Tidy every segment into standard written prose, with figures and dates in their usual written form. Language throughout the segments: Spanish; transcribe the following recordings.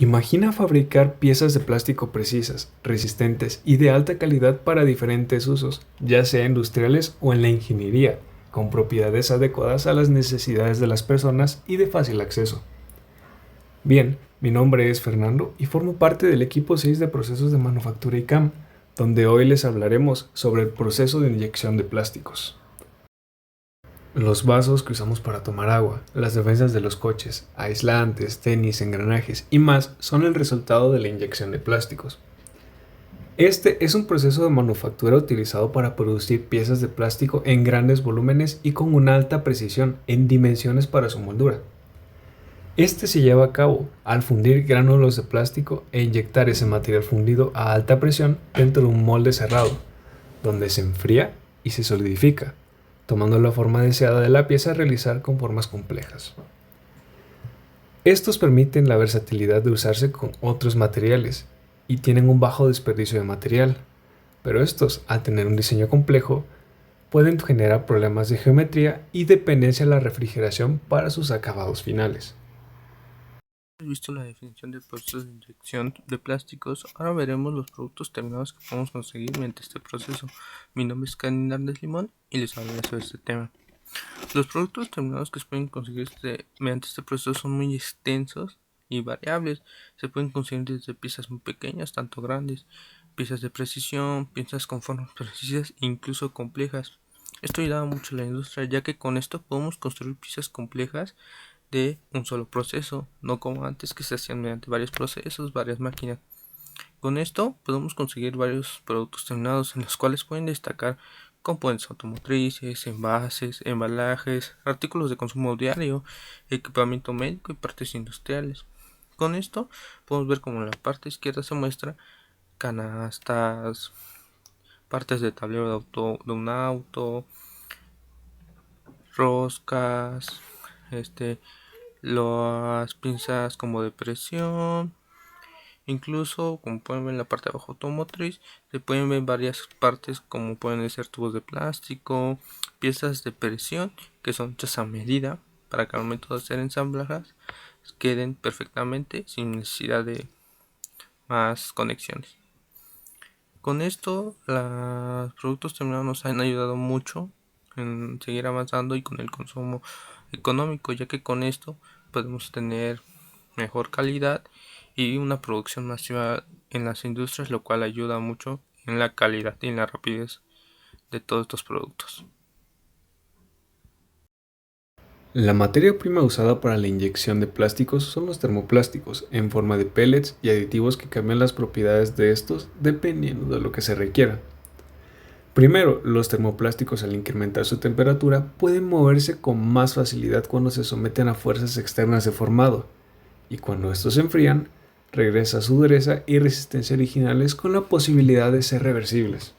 Imagina fabricar piezas de plástico precisas, resistentes y de alta calidad para diferentes usos, ya sea industriales o en la ingeniería, con propiedades adecuadas a las necesidades de las personas y de fácil acceso. Bien, mi nombre es Fernando y formo parte del equipo 6 de procesos de manufactura ICAM, donde hoy les hablaremos sobre el proceso de inyección de plásticos. Los vasos que usamos para tomar agua, las defensas de los coches, aislantes, tenis, engranajes y más son el resultado de la inyección de plásticos. Este es un proceso de manufactura utilizado para producir piezas de plástico en grandes volúmenes y con una alta precisión en dimensiones para su moldura. Este se lleva a cabo al fundir gránulos de plástico e inyectar ese material fundido a alta presión dentro de un molde cerrado, donde se enfría y se solidifica, tomando la forma deseada de la pieza a realizar con formas complejas. Estos permiten la versatilidad de usarse con otros materiales y tienen un bajo desperdicio de material, pero estos, al tener un diseño complejo, pueden generar problemas de geometría y dependencia de la refrigeración para sus acabados finales. Hemos visto la definición del proceso de inyección de plásticos, ahora veremos los productos terminados que podemos conseguir mediante este proceso. Mi nombre es Karen Hernández Limón y les hablaré sobre este tema. Los productos terminados que se pueden conseguir mediante este proceso son muy extensos y variables. Se pueden conseguir desde piezas muy pequeñas, tanto grandes, piezas de precisión, piezas con formas precisas e incluso complejas. Esto ayuda mucho a la industria, ya que con esto podemos construir piezas complejas de un solo proceso, no como antes que se hacían mediante varios procesos, varias máquinas. Con esto podemos conseguir varios productos terminados en los cuales pueden destacar componentes automotrices, envases, embalajes, artículos de consumo diario, equipamiento médico y partes industriales. Con esto podemos ver como en la parte izquierda se muestra canastas, partes de tablero de un auto, roscas, las pinzas como de presión, incluso como pueden ver en la parte de abajo automotriz, se pueden ver varias partes como pueden ser tubos de plástico, piezas de presión que son hechas a medida para que al momento de hacer ensamblajes queden perfectamente sin necesidad de más conexiones. Con esto los productos terminados nos han ayudado mucho en seguir avanzando y con el consumo económico, ya que con esto podemos tener mejor calidad y una producción masiva en las industrias, lo cual ayuda mucho en la calidad y en la rapidez de todos estos productos. La materia prima usada para la inyección de plásticos son los termoplásticos, en forma de pellets y aditivos que cambian las propiedades de estos dependiendo de lo que se requiera. Primero, los termoplásticos al incrementar su temperatura pueden moverse con más facilidad cuando se someten a fuerzas externas de formado, y cuando estos se enfrían, regresa a su dureza y resistencia originales con la posibilidad de ser reversibles.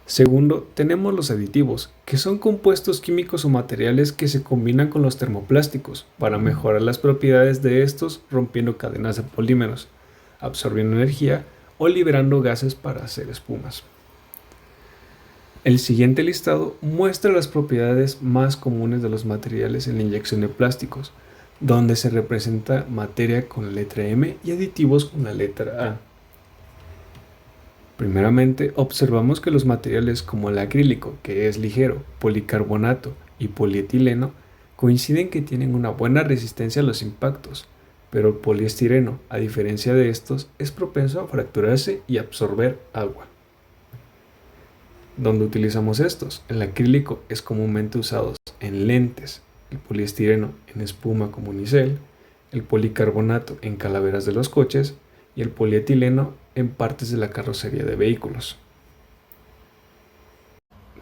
Segundo, tenemos los aditivos, que son compuestos químicos o materiales que se combinan con los termoplásticos para mejorar las propiedades de estos rompiendo cadenas de polímeros, absorbiendo energía o liberando gases para hacer espumas. El siguiente listado muestra las propiedades más comunes de los materiales en la inyección de plásticos, donde se representa materia con la letra M y aditivos con la letra A. Primeramente, observamos que los materiales como el acrílico, que es ligero, policarbonato y polietileno coinciden que tienen una buena resistencia a los impactos, pero el poliestireno, a diferencia de estos, es propenso a fracturarse y absorber agua. ¿Dónde utilizamos estos? El acrílico es comúnmente usado en lentes, el poliestireno en espuma como unicel, el policarbonato en calaveras de los coches y el polietileno en partes de la carrocería de vehículos.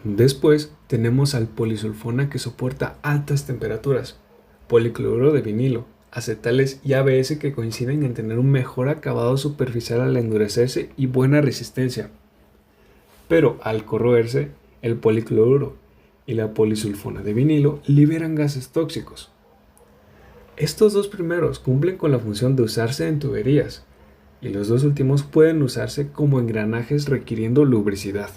Después tenemos al polisulfona que soporta altas temperaturas, policloruro de vinilo, acetales y ABS que coinciden en tener un mejor acabado superficial al endurecerse y buena resistencia. Pero al corroerse, el policloruro y la polisulfona de vinilo liberan gases tóxicos. Estos dos primeros cumplen con la función de usarse en tuberías, y los dos últimos pueden usarse como engranajes requiriendo lubricidad.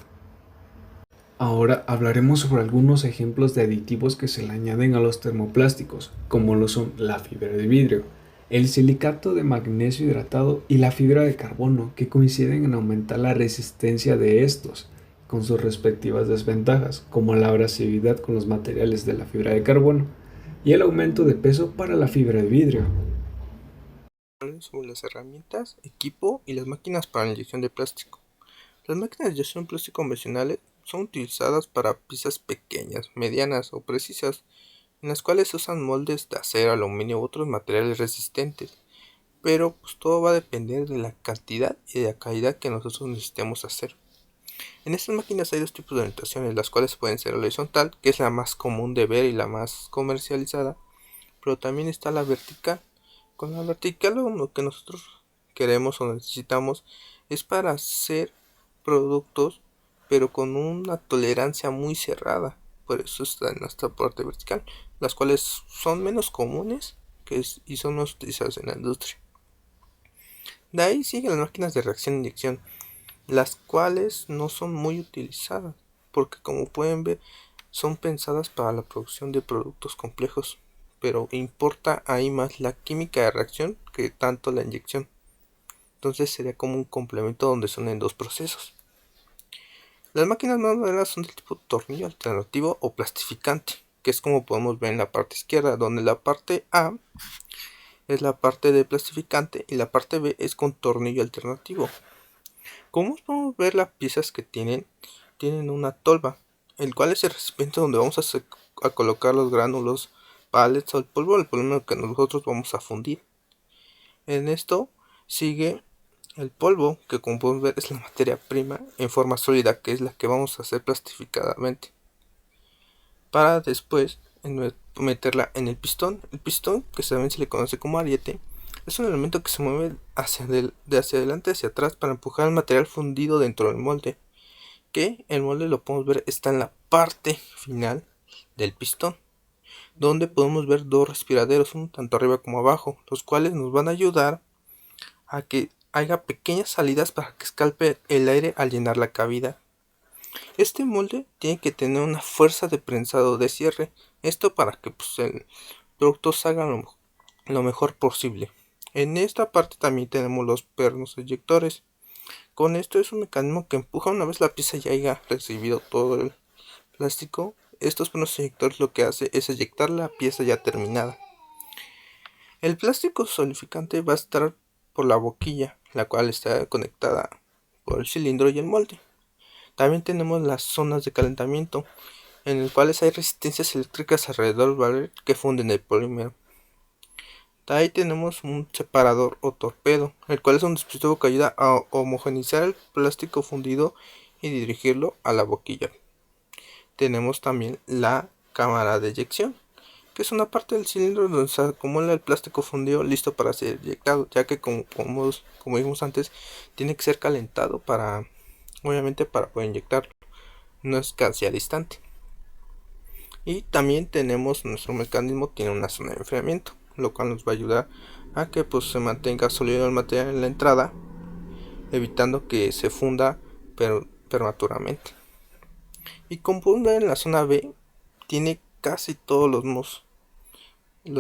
Ahora hablaremos sobre algunos ejemplos de aditivos que se le añaden a los termoplásticos, como lo son la fibra de vidrio, el silicato de magnesio hidratado y la fibra de carbono, que coinciden en aumentar la resistencia de estos, con sus respectivas desventajas, como la abrasividad con los materiales de la fibra de carbono y el aumento de peso para la fibra de vidrio. Sobre las herramientas, equipo y las máquinas para la inyección de plástico. Las máquinas de inyección de plástico convencionales son utilizadas para piezas pequeñas, medianas o precisas, en las cuales se usan moldes de acero, aluminio u otros materiales resistentes. Pero pues todo va a depender de la cantidad y de la calidad que nosotros necesitemos hacer. En estas máquinas hay dos tipos de orientaciones, las cuales pueden ser la horizontal, que es la más común de ver y la más comercializada, pero también está la vertical. Con la vertical lo que nosotros queremos o necesitamos es para hacer productos, pero con una tolerancia muy cerrada. Por eso está en esta parte vertical, las cuales son menos comunes y son más utilizadas en la industria. De ahí siguen las máquinas de reacción e inyección, las cuales no son muy utilizadas, porque como pueden ver son pensadas para la producción de productos complejos, pero importa ahí más la química de reacción que tanto la inyección. Entonces sería como un complemento donde son en dos procesos. Las máquinas más modernas son del tipo tornillo alternativo o plastificante, que es como podemos ver en la parte izquierda, donde la parte A es la parte de plastificante y la parte B es con tornillo alternativo. Como podemos ver, las piezas que tienen una tolva, el cual es el recipiente donde vamos a colocar los gránulos, pallets o el polvo que nosotros vamos a fundir. En esto sigue el polvo, que como podemos ver es la materia prima en forma sólida, que es la que vamos a hacer plastificadamente, para después meterla en el pistón. El pistón, que también se le conoce como ariete, es un elemento que se mueve de hacia adelante hacia atrás para empujar el material fundido dentro del molde, que el molde lo podemos ver está en la parte final del pistón, donde podemos ver dos respiraderos, uno tanto arriba como abajo, los cuales nos van a ayudar a que haya pequeñas salidas para que escape el aire al llenar la cavidad. Este molde tiene que tener una fuerza de prensado de cierre, esto para que el producto salga lo mejor posible. En esta parte también tenemos los pernos eyectores. Con esto es un mecanismo que empuja una vez la pieza ya haya recibido todo el plástico. Estos pernos eyectores lo que hace es eyectar la pieza ya terminada. El plástico solidificante va a estar por la boquilla, la cual está conectada por el cilindro y el molde. También tenemos las zonas de calentamiento, en las cuales hay resistencias eléctricas alrededor del que funden el polímero. Ahí tenemos un separador o torpedo, el cual es un dispositivo que ayuda a homogeneizar el plástico fundido y dirigirlo a la boquilla. Tenemos también la cámara de eyección, que es una parte del cilindro donde se acumula el plástico fundido listo para ser eyectado, ya que como dijimos antes, tiene que ser calentado obviamente para poder inyectarlo, no es casi al instante. Y también tenemos nuestro mecanismo, tiene una zona de enfriamiento, lo cual nos va a ayudar a que se mantenga sólido el material en la entrada, evitando que se funda prematuramente. Y como pueden ver, en la zona B tiene casi todos los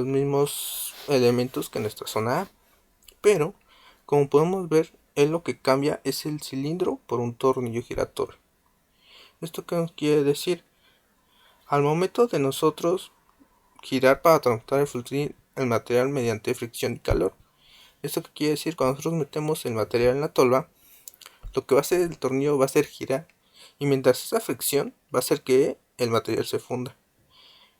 mismos elementos que en nuestra zona A, pero como podemos ver, lo que cambia es el cilindro por un tornillo giratorio. ¿Esto qué nos quiere decir? Al momento de nosotros girar para transportar el material mediante fricción y calor. ¿Esto qué quiere decir? Cuando nosotros metemos el material en la tolva, lo que va a hacer el tornillo va a hacer girar, y mientras esa fricción va a hacer que el material se funda.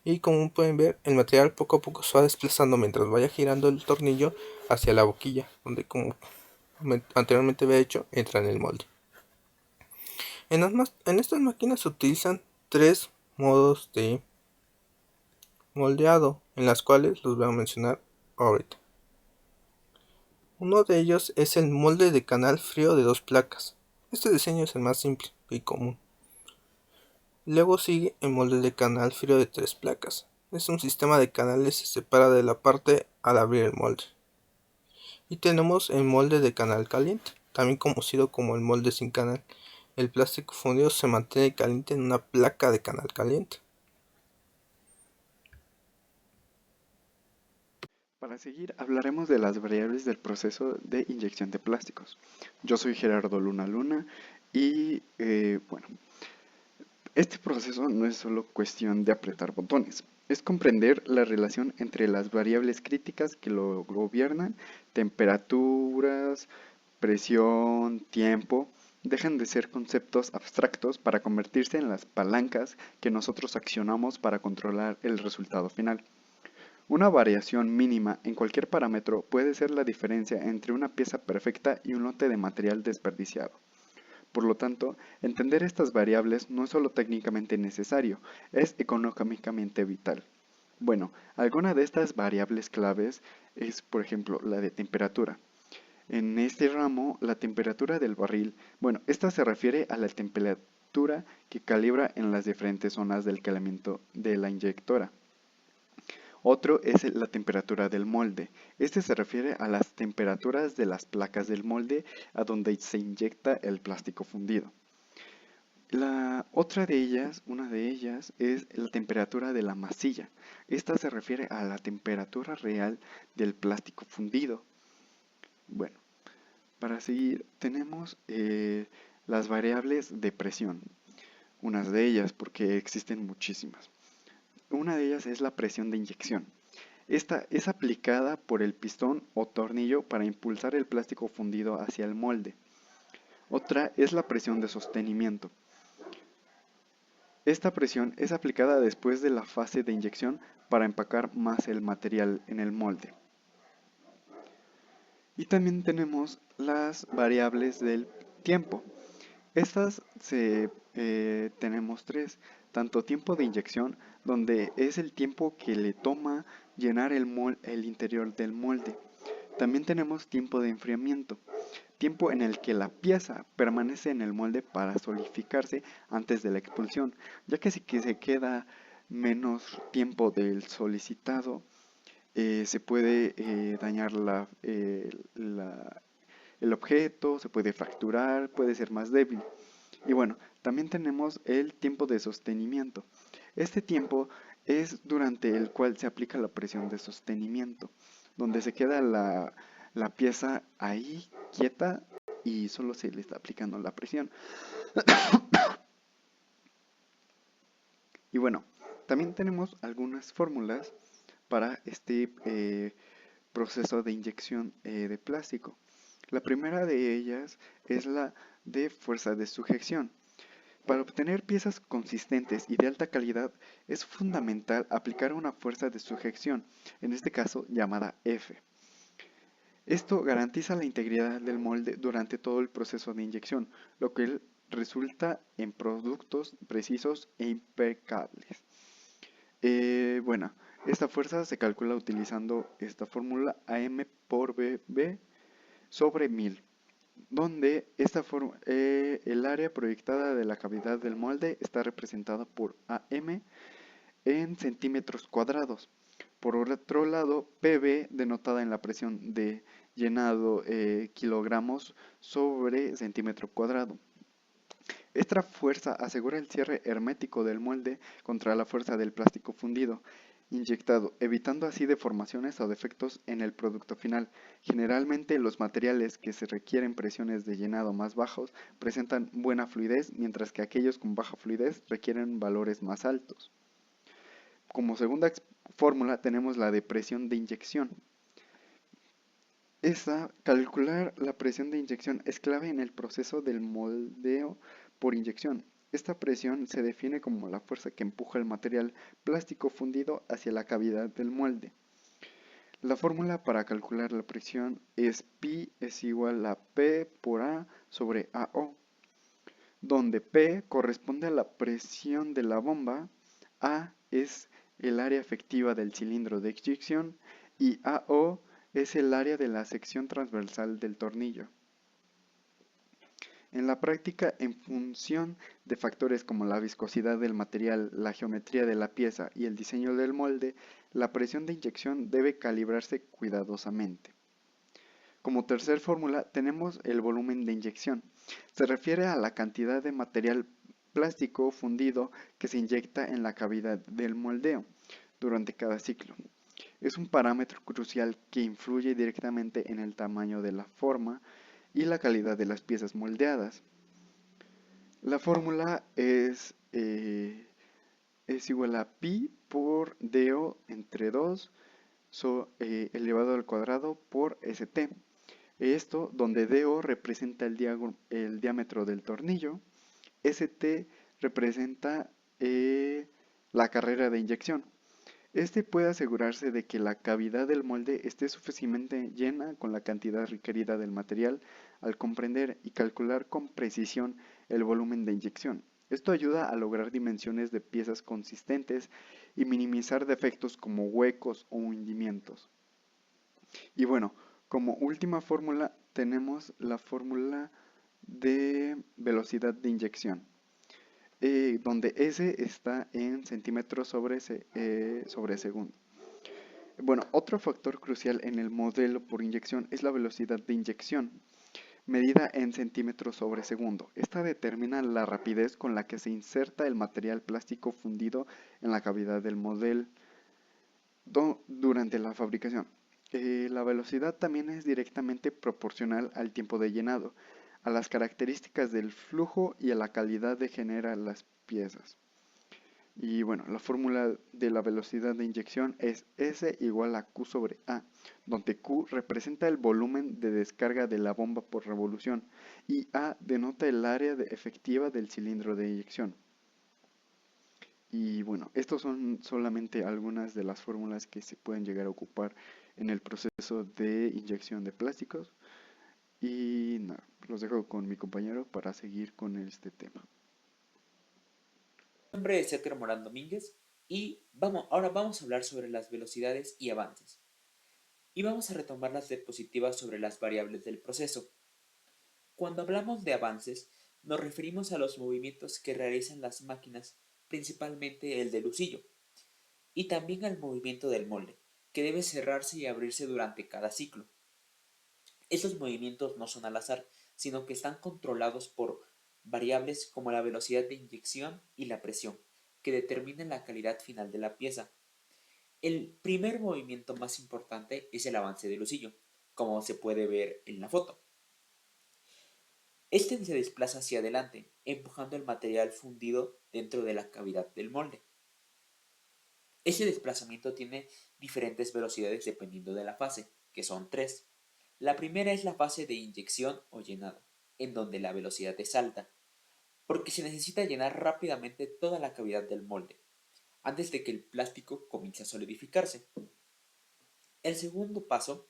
Y como pueden ver, el material poco a poco se va desplazando mientras vaya girando el tornillo hacia la boquilla, donde como anteriormente había hecho, entra en el molde. En estas máquinas se utilizan tres modos de moldeado, en las cuales los voy a mencionar ahorita. Uno de ellos es el molde de canal frío de dos placas. Este diseño es el más simple y común. Luego sigue el molde de canal frío de tres placas. Es un sistema de canales que se separa de la parte al abrir el molde. Y tenemos el molde de canal caliente, también conocido como el molde sin canal. El plástico fundido se mantiene caliente en una placa de canal caliente. Para seguir, hablaremos de las variables del proceso de inyección de plásticos. Yo soy Gerardo Luna Luna y bueno, este proceso no es solo cuestión de apretar botones, es comprender la relación entre las variables críticas que lo gobiernan, temperaturas, presión, tiempo, dejan de ser conceptos abstractos para convertirse en las palancas que nosotros accionamos para controlar el resultado final. Una variación mínima en cualquier parámetro puede ser la diferencia entre una pieza perfecta y un lote de material desperdiciado. Por lo tanto, entender estas variables no es solo técnicamente necesario, es económicamente vital. Bueno, alguna de estas variables claves es, por ejemplo, la de temperatura. En este ramo, la temperatura del barril, bueno, esta se refiere a la temperatura que calibra en las diferentes zonas del calentamiento de la inyectora. Otro es la temperatura del molde. Este se refiere a las temperaturas de las placas del molde a donde se inyecta el plástico fundido. Una de ellas, es la temperatura de la masilla. Esta se refiere a la temperatura real del plástico fundido. Bueno, para seguir tenemos las variables de presión. Unas de ellas, porque existen muchísimas. Una de ellas es la presión de inyección. Esta es aplicada por el pistón o tornillo para impulsar el plástico fundido hacia el molde. Otra es la presión de sostenimiento. Esta presión es aplicada después de la fase de inyección para empacar más el material en el molde. Y también tenemos las variables del tiempo. Tenemos tres, tanto tiempo de inyección, donde es el tiempo que le toma llenar el interior del molde. También tenemos tiempo de enfriamiento, tiempo en el que la pieza permanece en el molde para solidificarse antes de la expulsión, ya que si se queda menos tiempo del solicitado, se puede dañar el objeto, se puede fracturar, puede ser más débil. Y bueno, también tenemos el tiempo de sostenimiento. Este tiempo es durante el cual se aplica la presión de sostenimiento, donde se queda la pieza ahí quieta y solo se le está aplicando la presión. Y bueno, también tenemos algunas fórmulas para este proceso de inyección de plástico. La primera de ellas es la de fuerza de sujeción. Para obtener piezas consistentes y de alta calidad es fundamental aplicar una fuerza de sujeción, en este caso llamada F. Esto garantiza la integridad del molde durante todo el proceso de inyección, lo que resulta en productos precisos e impecables. Bueno, esta fuerza se calcula utilizando esta fórmula AM por BB sobre 1000, donde el área proyectada de la cavidad del molde está representada por AM en centímetros cuadrados. Por otro lado, PB denotada en la presión de llenado kilogramos sobre centímetro cuadrado. Esta fuerza asegura el cierre hermético del molde contra la fuerza del plástico fundido inyectado, evitando así deformaciones o defectos en el producto final. Generalmente los materiales que se requieren presiones de llenado más bajos presentan buena fluidez, mientras que aquellos con baja fluidez requieren valores más altos. Como segunda fórmula tenemos la de presión de inyección. Calcular la presión de inyección es clave en el proceso del moldeo por inyección. Esta presión se define como la fuerza que empuja el material plástico fundido hacia la cavidad del molde. La fórmula para calcular la presión es Pi es igual a P por A sobre AO, donde P corresponde a la presión de la bomba, A es el área efectiva del cilindro de inyección y AO es el área de la sección transversal del tornillo. En la práctica, en función de factores como la viscosidad del material, la geometría de la pieza y el diseño del molde, la presión de inyección debe calibrarse cuidadosamente. Como tercer fórmula tenemos el volumen de inyección. Se refiere a la cantidad de material plástico fundido que se inyecta en la cavidad del moldeo durante cada ciclo. Es un parámetro crucial que influye directamente en el tamaño de la forma y la calidad de las piezas moldeadas. La fórmula es igual a pi por do entre 2 elevado al cuadrado por st. Esto donde do representa el diámetro del tornillo, st representa la carrera de inyección. Este puede asegurarse de que la cavidad del molde esté suficientemente llena con la cantidad requerida del material al comprender y calcular con precisión el volumen de inyección. Esto ayuda a lograr dimensiones de piezas consistentes y minimizar defectos como huecos o hundimientos. Y bueno, como última fórmula tenemos la fórmula de velocidad de inyección, donde S está en centímetros sobre segundo. Bueno, otro factor crucial en el modelo por inyección es la velocidad de inyección, medida en centímetros sobre segundo. Esta determina la rapidez con la que se inserta el material plástico fundido en la cavidad del modelo durante la fabricación. La velocidad también es directamente proporcional al tiempo de llenado, a las características del flujo y a la calidad de generar las piezas. Y bueno, la fórmula de la velocidad de inyección es S igual a Q sobre A, donde Q representa el volumen de descarga de la bomba por revolución y A denota el área efectiva del cilindro de inyección. Y bueno, estos son solamente algunas de las fórmulas que se pueden llegar a ocupar en el proceso de inyección de plásticos. Y nada, los dejo con mi compañero para seguir con este tema. Mi nombre es Edgar Morán Domínguez y ahora vamos a hablar sobre las velocidades y avances. Y vamos a retomar las diapositivas sobre las variables del proceso. Cuando hablamos de avances, nos referimos a los movimientos que realizan las máquinas, principalmente el del husillo, y también al movimiento del molde, que debe cerrarse y abrirse durante cada ciclo. Estos movimientos no son al azar, sino que están controlados por variables como la velocidad de inyección y la presión, que determinan la calidad final de la pieza. El primer movimiento más importante es el avance del husillo, como se puede ver en la foto. Este se desplaza hacia adelante, empujando el material fundido dentro de la cavidad del molde. Este desplazamiento tiene diferentes velocidades dependiendo de la fase, que son tres. La primera es la fase de inyección o llenado, en donde la velocidad es alta, porque se necesita llenar rápidamente toda la cavidad del molde, antes de que el plástico comience a solidificarse. El segundo paso,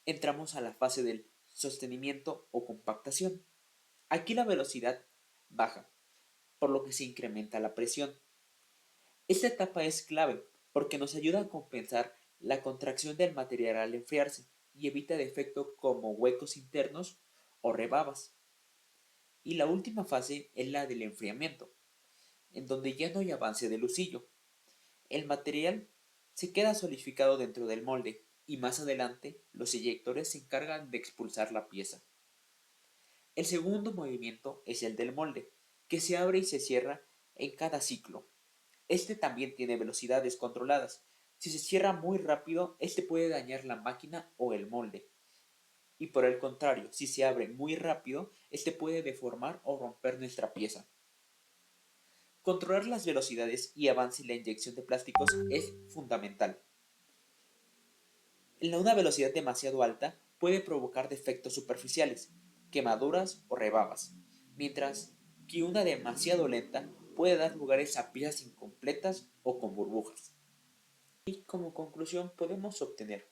entramos a la fase del sostenimiento o compactación. Aquí la velocidad baja, por lo que se incrementa la presión. Esta etapa es clave porque nos ayuda a compensar la contracción del material al enfriarse y evita defectos como huecos internos o rebabas. Y la última fase es la del enfriamiento, en donde ya no hay avance del husillo. El material se queda solidificado dentro del molde y más adelante los eyectores se encargan de expulsar la pieza. El segundo movimiento es el del molde, que se abre y se cierra en cada ciclo. Este también tiene velocidades controladas. Si se cierra muy rápido, este puede dañar la máquina o el molde. Y por el contrario, si se abre muy rápido, este puede deformar o romper nuestra pieza. Controlar las velocidades y avance en la inyección de plásticos es fundamental. Una velocidad demasiado alta puede provocar defectos superficiales, quemaduras o rebabas, mientras que una demasiado lenta puede dar lugar a piezas incompletas o con burbujas. Y como conclusión podemos obtener